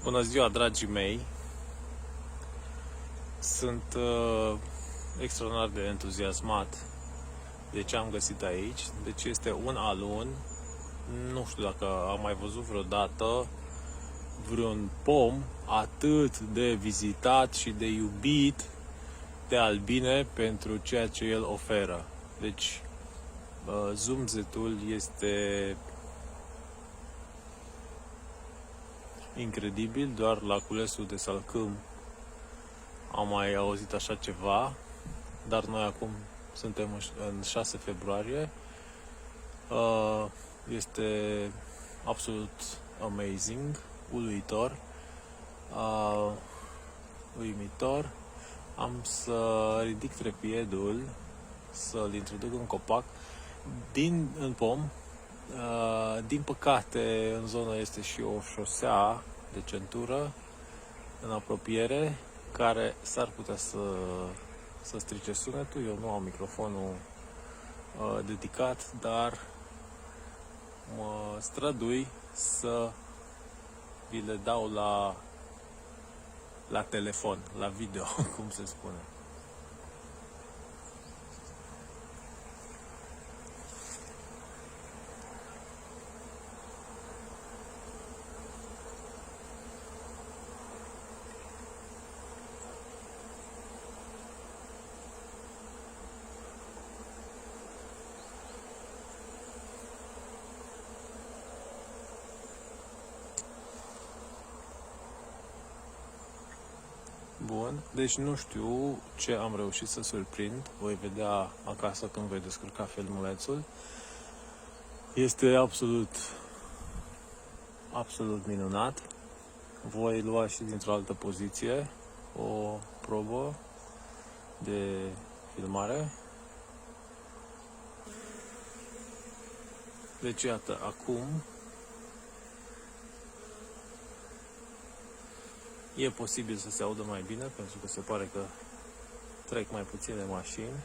Bună ziua, dragii mei! Sunt extraordinar de entuziasmat de ce am găsit aici. Deci este un alun. Nu știu dacă am mai văzut vreodată vreun pom atât de vizitat și de iubit de albine pentru ceea ce el oferă. Deci zumzetul este incredibil. Doar la culesul de salcâm am mai auzit așa ceva, dar noi acum suntem în 6 februarie. Este absolut amazing, uluitor, uimitor. Am să ridic trepiedul, să-l introduc în copac, în pom. Din păcate, în zonă este și o șosea de centură în apropiere, care s-ar putea să strice sunetul. Eu nu am microfonul dedicat, dar mă strădui să vi le dau la telefon, la video, cum se spune. Bun, deci nu știu ce am reușit să surprind. Voi vedea acasă când voi descărca filmulețul. Este absolut minunat. Voi lua și dintr-o altă poziție o probă de filmare. Deci iată, acum e posibil să se audă mai bine, pentru că se pare că trec mai puține mașini.